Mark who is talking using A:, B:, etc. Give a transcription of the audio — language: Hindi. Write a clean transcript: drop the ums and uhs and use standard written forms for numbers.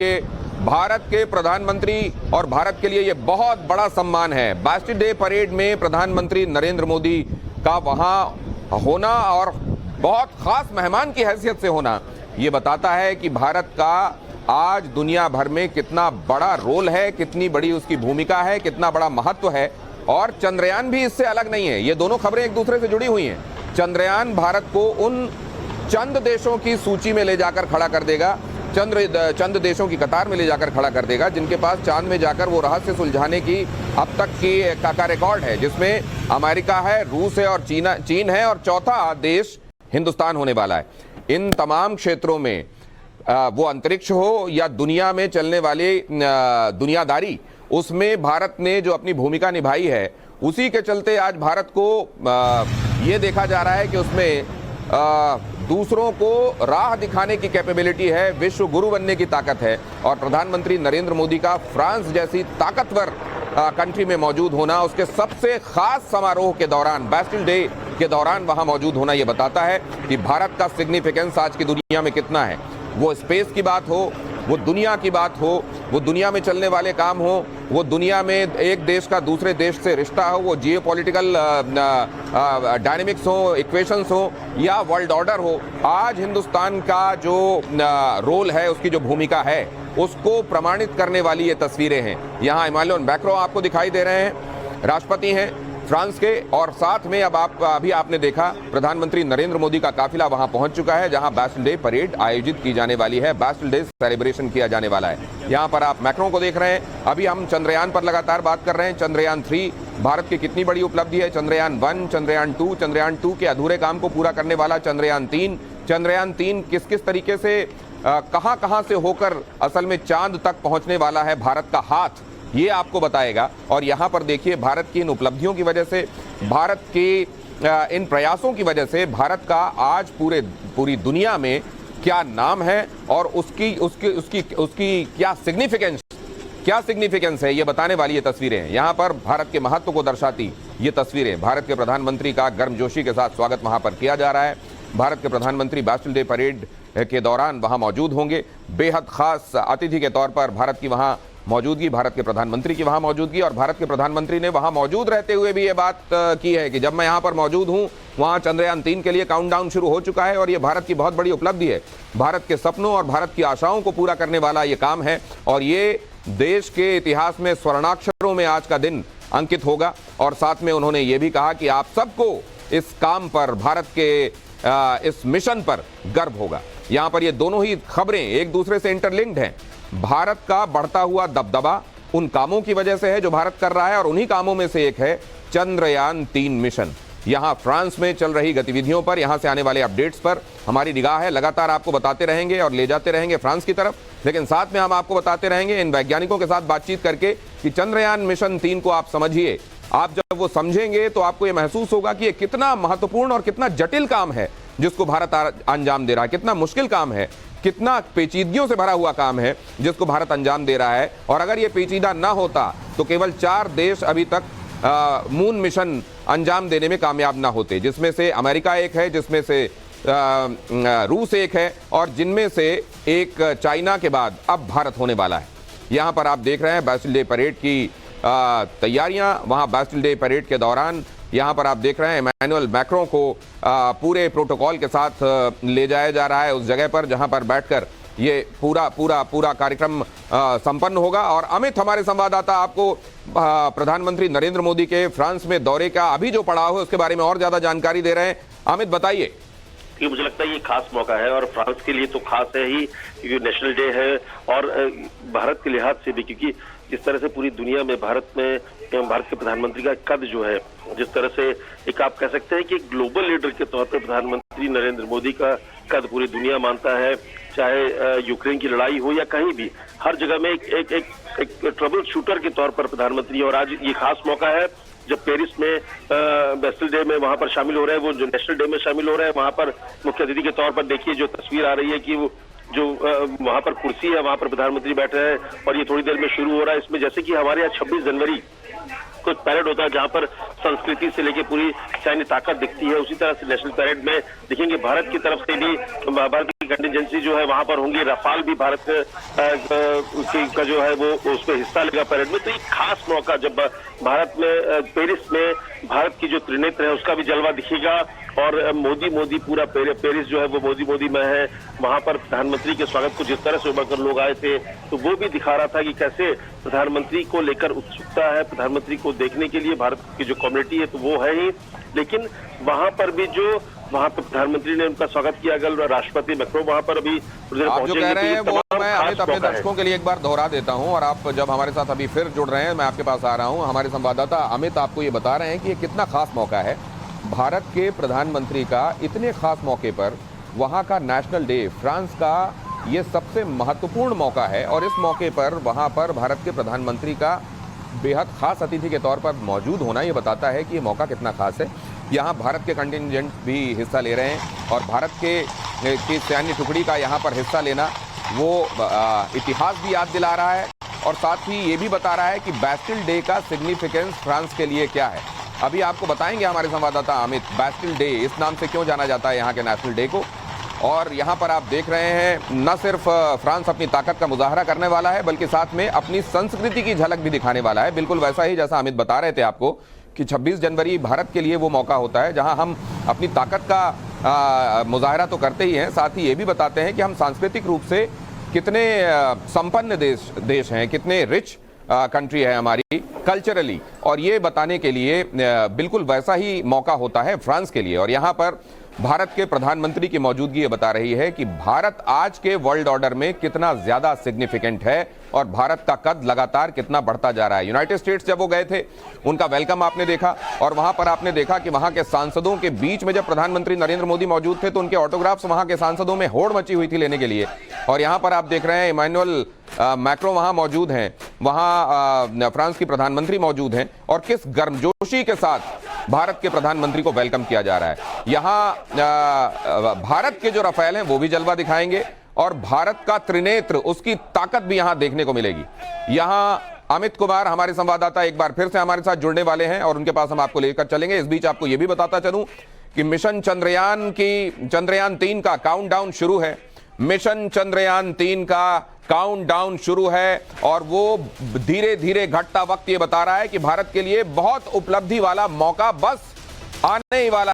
A: कि भारत के प्रधानमंत्री और भारत के लिए ये बहुत बड़ा सम्मान है। बैस्टिल डे परेड में प्रधानमंत्री नरेंद्र मोदी का वहां होना और बहुत खास मेहमान की हैसियत से होना ये बताता है कि भारत का आज दुनिया भर में कितना बड़ा रोल है, कितनी बड़ी उसकी भूमिका है, कितना बड़ा महत्व है। और चंद्रयान भी इससे अलग नहीं है। ये दोनों खबरें एक दूसरे से जुड़ी हुई हैं। चंद्रयान भारत को उन चंद देशों की सूची में ले जाकर खड़ा कर देगा, चंद देशों की कतार में ले जाकर खड़ा कर देगा जिनके पास चांद में जाकर वो रहस्य सुलझाने की अब तक की का रिकॉर्ड है, जिसमें अमेरिका है, रूस है और चीन है और चौथा देश हिंदुस्तान होने वाला है। इन तमाम क्षेत्रों में वो अंतरिक्ष हो या दुनिया में चलने वाली दुनियादारी, उसमें भारत ने जो अपनी भूमिका निभाई है, उसी के चलते आज भारत को ये देखा जा रहा है कि उसमें दूसरों को राह दिखाने की कैपेबिलिटी है, विश्व गुरु बनने की ताकत है। और प्रधानमंत्री नरेंद्र मोदी का फ्रांस जैसी ताकतवर कंट्री में मौजूद होना, उसके सबसे खास समारोह के दौरान, बैस्टिल डे के दौरान वहां मौजूद होना, यह बताता है कि भारत का सिग्निफिकेंस आज की दुनिया में कितना है। वो स्पेस की बात हो, वो दुनिया की बात हो, वो दुनिया में चलने वाले काम हो, वो दुनिया में एक देश का दूसरे देश से रिश्ता हो, वो जियोपॉलिटिकल डायनेमिक्स हो, इक्वेशंस हो या वर्ल्ड ऑर्डर हो, आज हिंदुस्तान का जो रोल है, उसकी जो भूमिका है, उसको प्रमाणित करने वाली ये तस्वीरें हैं। यहाँ इमानुएल मैक्रों आपको दिखाई दे रहे हैं, राष्ट्रपति हैं फ्रांस के, और साथ में अब अभी आपने देखा प्रधानमंत्री नरेंद्र मोदी का काफिला वहां पहुंच चुका है जहां बैस्टिल डे परेड आयोजित की जाने वाली है, बैस्टिल डे सेलिब्रेशन किया जाने वाला है। यहां पर आप मैक्रों को देख रहे हैं। अभी हम चंद्रयान पर लगातार बात कर रहे हैं। चंद्रयान 3 भारत की कितनी बड़ी उपलब्धि है, चंद्रयान 1, चंद्रयान 2 के अधूरे काम को पूरा करने वाला चंद्रयान 3 किस किस तरीके से कहां से होकर असल में चांद तक पहुंचने वाला है भारत का हाथ, ये आपको बताएगा। और यहाँ पर देखिए, भारत की इन उपलब्धियों की वजह से, भारत के इन प्रयासों की वजह से भारत का आज पूरी दुनिया में क्या नाम है और उसकी क्या सिग्निफिकेंस है, ये बताने वाली ये तस्वीरें हैं। यहाँ पर भारत के महत्व को दर्शाती ये तस्वीरें, भारत के प्रधानमंत्री का गर्मजोशी के साथ स्वागत वहाँ पर किया जा रहा है। भारत के प्रधानमंत्री बैस्टिल डे परेड के दौरान वहाँ मौजूद होंगे। बेहद खास अतिथि के तौर पर भारत की वहाँ मौजूदगी, भारत के प्रधानमंत्री की वहां मौजूदगी, और भारत के प्रधानमंत्री ने वहां मौजूद रहते हुए भी ये बात की है कि जब मैं यहां पर मौजूद हूं, वहां चंद्रयान 3 के लिए काउंटडाउन शुरू हो चुका है और ये भारत की बहुत बड़ी उपलब्धि है। भारत के सपनों और भारत की आशाओं को पूरा करने वाला ये काम है और ये देश के इतिहास में स्वर्णाक्षरों में आज का दिन अंकित होगा। और साथ में उन्होंने ये भी कहा कि आप सबको इस काम पर, भारत के इस मिशन पर गर्व होगा। यहाँ पर ये दोनों ही खबरें एक दूसरे से इंटरलिंक्ड हैं। भारत का बढ़ता हुआ दबदबा उन कामों की वजह से है जो भारत कर रहा है, और उन्हीं कामों में से एक है चंद्रयान 3 मिशन। यहां फ्रांस में चल रही गतिविधियों पर, यहां से आने वाले अपडेट्स पर हमारी निगाह है। लगातार आपको बताते रहेंगे और ले जाते रहेंगे फ्रांस की तरफ, लेकिन साथ में हम आपको बताते रहेंगे इन वैज्ञानिकों के साथ बातचीत करके कि चंद्रयान मिशन 3 को आप समझिए। आप जब वो समझेंगे तो आपको ये महसूस होगा कि ये कितना महत्वपूर्ण और कितना जटिल काम है जिसको भारत अंजाम दे रहा है, कितना मुश्किल काम है, कितना पेचीदगियों से भरा हुआ काम है जिसको भारत अंजाम दे रहा है। और अगर ये पेचीदा ना होता तो केवल 4 देश अभी तक मून मिशन अंजाम देने में कामयाब ना होते, जिसमें से अमेरिका एक है, जिसमें से रूस एक है और जिनमें से एक चाइना के बाद अब भारत होने वाला है। यहाँ पर आप देख रहे हैं बैस्टिल डे परेड की तैयारियां। वहाँ बैस्टिल डे परेड के दौरान यहाँ पर आप देख रहे हैं इमानुएल मैक्रों को पूरे प्रोटोकॉल के साथ ले जाया जा रहा है उस जगह पर जहाँ पर बैठकर ये पूरा कार्यक्रम संपन्न होगा। और अमित, हमारे संवाददाता, आपको प्रधानमंत्री नरेंद्र मोदी के फ्रांस में दौरे का अभी जो पड़ाव है उसके बारे में और ज्यादा जानकारी दे रहे हैं। अमित, बताइए।
B: मुझे लगता है ये खास मौका है और फ्रांस के लिए तो खास है ही, क्योंकि नेशनल डे है, और भारत के लिहाज से भी, क्योंकि जिस तरह से पूरी दुनिया में भारत के प्रधानमंत्री का कद जो है, जिस तरह से एक आप कह सकते हैं कि ग्लोबल लीडर के तौर पर प्रधानमंत्री नरेंद्र मोदी का कद पूरी दुनिया मानता है, चाहे यूक्रेन की लड़ाई हो या कहीं भी, हर जगह में एक ट्रबल शूटर के तौर पर प्रधानमंत्री। और आज ये खास मौका है जब पेरिस में बैस्टिल डे में वहां पर शामिल हो रहे हैं, वो जो नेशनल डे में शामिल हो रहे हैं, वहां पर मुख्य अतिथि के तौर पर देखिए जो तस्वीर आ रही है कि वो जो वहां पर कुर्सी है, वहां पर प्रधानमंत्री बैठ रहे हैं और ये थोड़ी देर में शुरू हो रहा है। इसमें जैसे कि हमारे यहाँ 26 जनवरी को पैरेड होता है जहां पर संस्कृति से लेके पूरी सैन्य ताकत दिखती है, उसी तरह से नेशनल पैरेड में दिखेंगे भारत की तरफ से भी, भारत की कंटिजेंसी जो है वहां पर होंगी। रफाल भी भारत का जो है वो उस पर हिस्सा लेगा परेड में। तो एक खास मौका जब भारत में पेरिस में भारत की जो त्रिनेत्र है उसका भी जलवा दिखेगा और मोदी पूरा पेरिस जो है वो मोदी में है। वहां पर प्रधानमंत्री के स्वागत को जिस तरह से उमड़ कर लोग आए थे तो वो भी दिखा रहा था कि कैसे प्रधानमंत्री को लेकर उत्सुकता है, प्रधानमंत्री को देखने के लिए भारत की जो कम्युनिटी है तो वो है ही। लेकिन वहां पर भी जो वहां पर प्रधानमंत्री ने उनका स्वागत किया, अगर राष्ट्रपति मैक्रो वहां पर अभी
A: आप जो कह रहे हैं वो मैं अमित अपने दर्शकों के लिए एक बार दोहरा देता हूं। और आप जब हमारे साथ अभी फिर जुड़ रहे हैं, मैं आपके पास आ रहा हूं। हमारे संवाददाता अमित आपको ये बता रहे हैं कि ये कितना खास मौका है भारत के प्रधानमंत्री का। इतने खास मौके पर वहां का नेशनल डे, फ्रांस का ये सबसे महत्वपूर्ण मौका है और इस मौके पर वहां पर भारत के प्रधानमंत्री का बेहद खास अतिथि के तौर पर मौजूद होना ये बताता है कि ये मौका कितना खास है। यहाँ भारत के कंटिजेंट भी हिस्सा ले रहे हैं और भारत की सैन्य टुकड़ी का यहाँ पर हिस्सा लेना वो इतिहास भी याद दिला रहा है और साथ ही ये भी बता रहा है कि बैस्टिल डे का सिग्निफिकेंस फ्रांस के लिए क्या है। अभी आपको बताएंगे हमारे संवाददाता अमित, बैस्टिल डे इस नाम से क्यों जाना जाता है यहाँ के नेशनल डे को। और यहाँ पर आप देख रहे हैं न सिर्फ फ्रांस अपनी ताकत का मुजाहरा करने वाला है बल्कि साथ में अपनी संस्कृति की झलक भी दिखाने वाला है। बिल्कुल वैसा ही जैसा अमित बता रहे थे आपको कि 26 जनवरी भारत के लिए वो मौका होता है जहां हम अपनी ताकत का मुजाहरा तो करते ही हैं, साथ ही ये भी बताते हैं कि हम सांस्कृतिक रूप से कितने संपन्न देश हैं, कितने रिच कंट्री है हमारी कल्चरली। और ये बताने के लिए बिल्कुल वैसा ही मौका होता है फ्रांस के लिए। और यहाँ पर भारत के प्रधानमंत्री की मौजूदगी ये बता रही है कि भारत आज के वर्ल्ड ऑर्डर में कितना ज्यादा सिग्निफिकेंट है और भारत का कद लगातार कितना बढ़ता जा रहा है। यूनाइटेड स्टेट्स जब वो गए थे उनका वेलकम आपने देखा और वहां पर आपने देखा कि वहां के सांसदों के बीच में जब प्रधानमंत्री नरेंद्र मोदी मौजूद थे तो उनके ऑटोग्राफ्स वहां के सांसदों में होड़ मची हुई थी लेने के लिए। और यहां पर आप देख रहे हैं इमैनुअल मैक्रो वहां मौजूद हैं, वहां फ्रांस की प्रधानमंत्री मौजूद हैं और किस गर्मजोशी के साथ भारत के प्रधानमंत्री को वेलकम किया जा रहा है। यहां भारत के जो रफेल हैं वो भी जलवा दिखाएंगे और भारत का त्रिनेत्र, उसकी ताकत भी यहां देखने को मिलेगी। यहां अमित कुमार हमारे संवाददाता एक बार फिर से हमारे साथ जुड़ने वाले हैं और उनके पास हम आपको लेकर चलेंगे। इस बीच आपको यह भी बताता चलूं कि मिशन चंद्रयान 3 का काउंटडाउन शुरू है। मिशन चंद्रयान 3 का काउंटडाउन शुरू है और वो धीरे धीरे घटता वक्त ये बता रहा है कि भारत के लिए बहुत उपलब्धि वाला मौका बस आने ही वाला